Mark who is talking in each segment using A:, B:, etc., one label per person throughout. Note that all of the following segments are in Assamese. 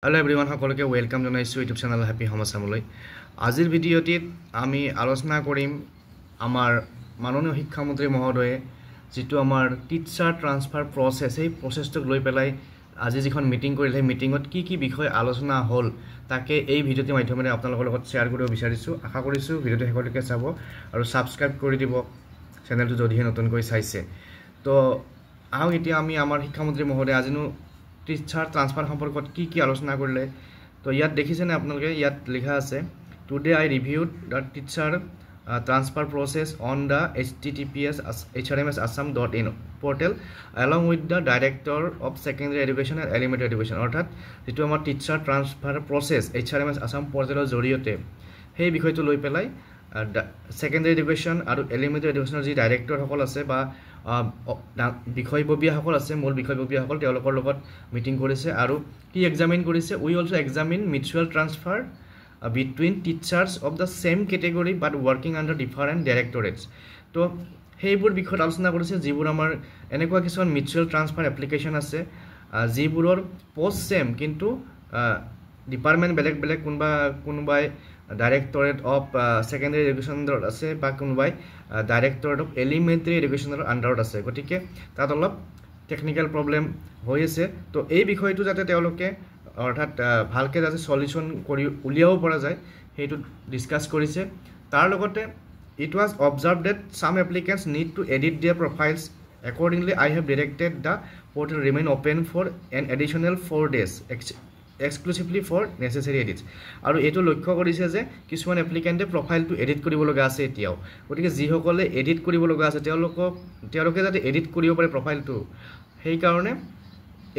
A: Hello everyone, সকলোকে ওয়েলকাম জানাইছো ইউটিউব চ্যানেল হ্যাপি হোম আসামলৈ। আজিৰ ভিডিঅ'টিত আমি আলোচনা কৰিম আমাৰ মাননীয় শিক্ষামন্ত্ৰী মহোদয়ে যেটো আমাৰ টিচাৰ ট্ৰান্সফাৰ প্ৰসেস এই প্ৰসেসটোক লৈ পেলাই আজি যিখন মিটিং কৰিলে মিটিংত কি বিষয় আলোচনা হ'ল তাকে এই ভিডিঅ'টিৰ মাধ্যমেৰে আপোনালোকৰ লগত শেয়াৰ কৰিব বিচাৰিছো। আশা কৰিছো ভিডিঅ'টো শেষলৈকে চাব আৰু সাবস্ক্ৰাইব কৰি দিব চেনেলটো যদিহে নতুনকৈ চাইছে। তো আহক এতিয়া আমি আমাৰ শিক্ষামন্ত্ৰী মহোদয়ে আজিনো টিচাৰ ট্ৰান্সফাৰ সম্পৰ্কত কি আলোচনা কৰিলে। তো ইয়াত দেখিছেনে আপোনালোকে ইয়াত লিখা আছে today I reviewed the teacher transfer process on the https://hrmsassam.in portal along with the director of secondary education and elementary education অৰ্থাৎ যেটো আমাৰ teacher transfer process HRMS Assam পোৰ্টেলৰ জৰিয়তে সেই বিষয়টো লৈ পেলাই সেকেন্ডাৰী এডুকেশন আৰু এলিমেন্টাৰী এডুকেশনৰ যি ডাইৰেক্টৰ সকল আছে বা বিষয়ববীয়া সকল আছে মূল বিষয়ববীয়া সকল তেওঁলোকৰ লগত মিটিং কৰিছে আৰু কি এক্সামিন কৰিছে। We also examine mutual transfer between teachers of the same category but working under different directorates। তো সেইবোৰ বিষয়ত আলোচনা কৰিছে যিবোৰ আমাৰ এনেকুৱা কিছুমান মিউচুয়াল ট্ৰান্সফাৰ এপ্লিকেশন আছে যিবোৰৰ পোষ্ট সেম কিন্তু ডিপাৰ্টমেন্ট বেলেগ কোনবাই ডাইৰেক্টৰেট অফ সেকেন্ডাৰী এডুকেশনৰ আছে বা কোনবাই ডাইৰেক্টৰেট অফ এলিমেন্টাৰী এডুকেশনৰ আন্ডাৰত আছে। গতিকে তাত অলপ টেকনিক্যাল প্ৰবলেম হৈ আছে। তো এই বিষয়টো যাতে তেওঁলোকে অৰ্থাৎ ভালকে যাতে সলিউশন কৰি উলিয়াব পৰা যায় হেতু ডিসকাস কৰিছে। তাৰ লগতে it was observed that some applicants need to edit their profiles accordingly I have directed the portal remain open for an additional 4 days exclusively for necessary edits। আৰু এটো লক্ষ্য কৰিছে যে কিছুমান এপ্লিকেন্টে প্ৰফাইলটো এডিট কৰিব লগা আছে এতিয়াও। গতিকে যি সকলে এডিট কৰিব লগা আছে তেওঁলোকে যাতে এডিট কৰিব পাৰে প্ৰফাইলটো সেই কাৰণে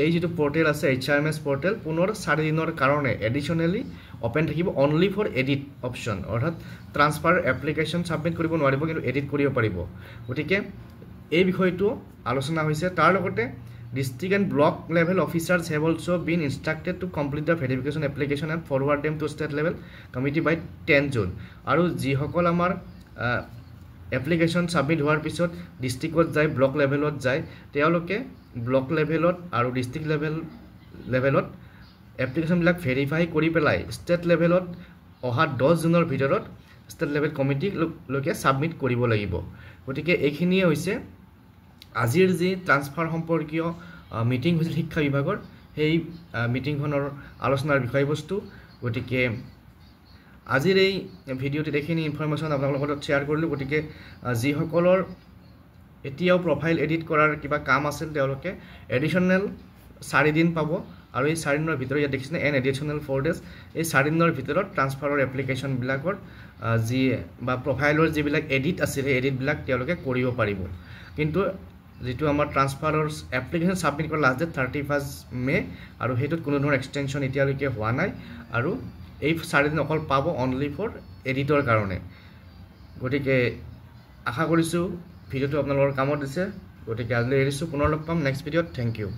A: এই যেটো পোৰ্টেল আছে HRMS পোৰ্টেল পুনৰ 4 দিনৰ কাৰণে এডিশনালি ওপেন থাকিব অনলি ফৰ এডিট অপশন অৰ্থাৎ ট্ৰান্সফাৰ এপ্লিকেশন সাবমিট কৰিব নোৱাৰিব কিন্তু এডিট কৰিব পাৰিব। গতিকে এই বিষয়টো আলোচনা হৈছে। তাৰ লগতে district and block level officers have also been instructed to complete the verification application and forward them to state level committee by 10 June। আৰু যি সকল আমাৰ এপ্লিকেশন সাবমিট হোৱাৰ পিছত ডিস্ট্ৰিক্টত যায় ব্লক লেভেলত যায় তেওঁলোকে ব্লক লেভেলত আৰু ডিস্ট্ৰিক্ট লেভেলত এপ্লিকেশন বিলাক ভেৰিফাই কৰি পেলাই ষ্টেট লেভেলত অহা 10 জুনৰ ভিতৰত ষ্টেট লেভেল কমিটি লৈকে সাবমিট কৰিব লাগিব। গতিকে এইখিনিয়ে হৈছে আজিৰ যি ট্ৰান্সফাৰ সম্পৰ্কীয় মিটিং হৈছিল শিক্ষা বিভাগৰ সেই মিটিংখনৰ আলোচনাৰ বিষয়বস্তু। গতিকে আজিৰ এই ভিডিঅ'টি দেখিনি ইনফৰমেশন আপোনালোকৰ লগত শেয়াৰ কৰিলো। গতিকে যি সকলৰ এতিয়াও প্ৰফাইল এডিট কৰাৰ কিবা কাম আছিল তেওঁলোকে এডিশনাল 4 দিন পাব আৰু এই 4 দিনৰ ভিতৰত ইয়াত দেখিছেনে এন এডিশনাল 4 ডেজ এই 4 দিনৰ ভিতৰত ট্ৰান্সফাৰৰ এপ্লিকেশন বিলাকৰ যি বা প্ৰফাইলৰ যিবিলাক এডিট আছিল এই এডিট বিলাক তেওঁলোকে কৰিব পাৰিব। কিন্তু যেটো আমাৰ ট্ৰান্সফাৰৰ এপ্লিকেশন সাবমিট কৰা লাষ্ট ডেট 31 মে আৰু হেতুত কোনো ধৰণৰ এক্সটেনশন এতিয়ালৈকে হোৱা নাই আৰু এই 4 দিন অকল পাব অনলি ফৰ এডিটৰ কাৰণে। গতিকে আশা কৰিছো ভিডিঅ'টো আপোনালোকৰ কামত দিছে। গতিকে আজিলৈ এৰিছো পুনৰ লগ পাম নেক্সট ভিডিঅ'ত। Thank U.